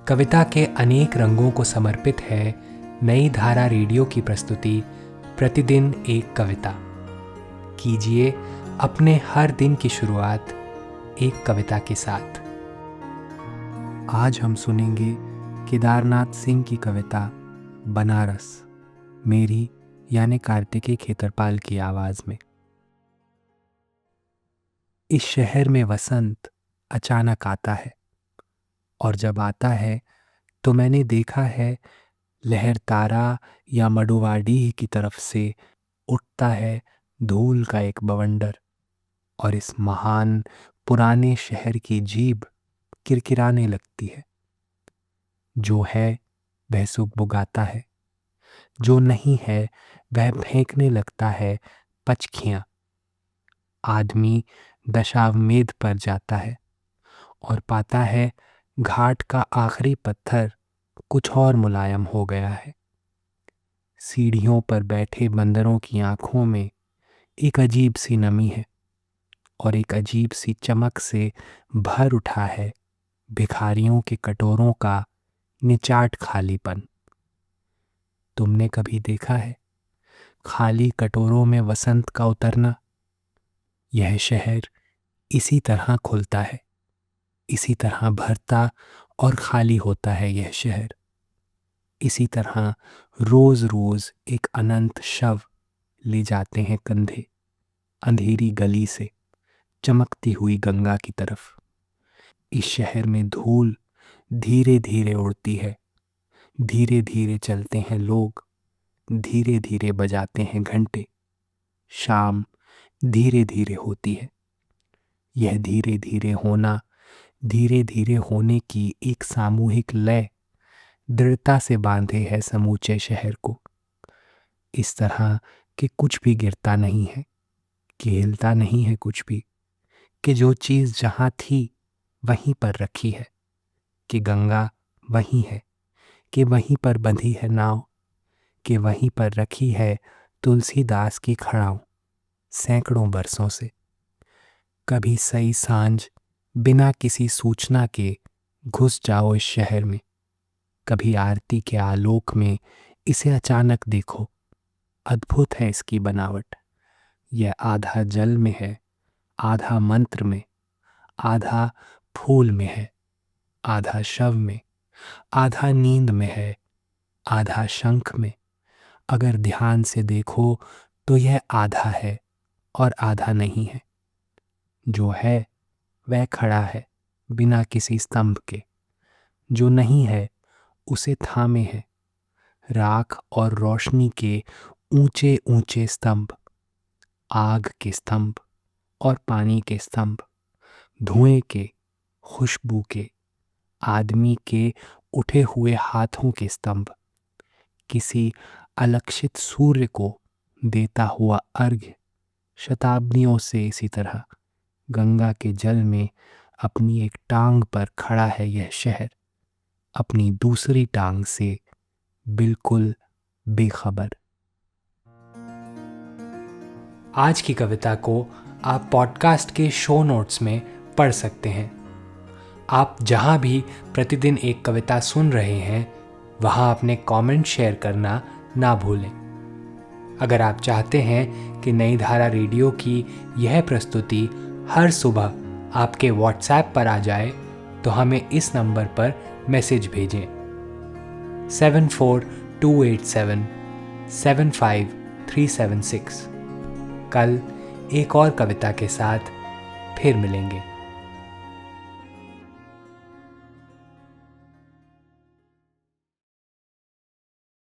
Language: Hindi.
कविता के अनेक रंगों को समर्पित है नई धारा रेडियो की प्रस्तुति प्रतिदिन एक कविता। कीजिए अपने हर दिन की शुरुआत एक कविता के साथ। आज हम सुनेंगे केदारनाथ सिंह की कविता बनारस, मेरी यानी कार्तिकेय खेतरपाल की आवाज में। इस शहर में वसंत अचानक आता है, और जब आता है तो मैंने देखा है लहरतारा या मडुवाडीह की तरफ से उठता है धूल का एक बवंडर, और इस महान पुराने शहर की जीभ किरकिराने लगती है। जो है वह सुगबुगाता है, जो नहीं है वह फेंकने लगता है पचखियां। आदमी दशावमेध पर जाता है और पाता है घाट का आखिरी पत्थर कुछ और मुलायम हो गया है। सीढ़ियों पर बैठे बंदरों की आंखों में एक अजीब सी नमी है, और एक अजीब सी चमक से भर उठा है भिखारियों के कटोरों का निचाट खालीपन। तुमने कभी देखा है खाली कटोरों में वसंत का उतरना? यह शहर इसी तरह खुलता है, इसी तरह भरता और खाली होता है यह शहर। इसी तरह रोज रोज एक अनंत शव ले जाते हैं कंधे अंधेरी गली से चमकती हुई गंगा की तरफ। इस शहर में धूल धीरे धीरे उड़ती है, धीरे धीरे चलते हैं लोग, धीरे धीरे बजाते हैं घंटे। शाम धीरे धीरे होती है। यह धीरे धीरे होना, धीरे धीरे होने की एक सामूहिक लय दृढ़ता से बांधे है समूचे शहर को। इस तरह कि कुछ भी गिरता नहीं है, कि हिलता नहीं है कुछ भी, कि जो चीज़ जहाँ थी वहीं पर रखी है, कि गंगा वहीं है, कि वहीं पर बंधी है नाव, कि वहीं पर रखी है तुलसीदास की खड़ाऊं सैकड़ों बरसों से। कभी सई सांझ बिना किसी सूचना के घुस जाओ इस शहर में। कभी आरती के आलोक में इसे अचानक देखो। अद्भुत है इसकी बनावट। यह आधा जल में है, आधा मंत्र में, आधा फूल में है, आधा शव में, आधा नींद में है, आधा शंख में। अगर ध्यान से देखो तो यह आधा है और आधा नहीं है। जो है वह खड़ा है बिना किसी स्तंभ के, जो नहीं है उसे थामे है राख और रोशनी के ऊंचे ऊंचे स्तंभ, आग के स्तंभ और पानी के स्तंभ, धुएं के, खुशबू के, आदमी के उठे हुए हाथों के स्तंभ, किसी अलक्षित सूर्य को देता हुआ अर्घ्य। शताब्दियों से इसी तरह गंगा के जल में अपनी एक टांग पर खड़ा है यह शहर, अपनी दूसरी टांग से बिल्कुल बेखबर। आज की कविता को आप पॉडकास्ट के शो नोट्स में पढ़ सकते हैं। आप जहां भी प्रतिदिन एक कविता सुन रहे हैं वहां अपने कमेंट शेयर करना ना भूलें। अगर आप चाहते हैं कि नई धारा रेडियो की यह प्रस्तुति हर सुबह आपके व्हाट्सएप पर आ जाए तो हमें इस नंबर पर मैसेज भेजें 7428775376। कल एक और कविता के साथ फिर मिलेंगे।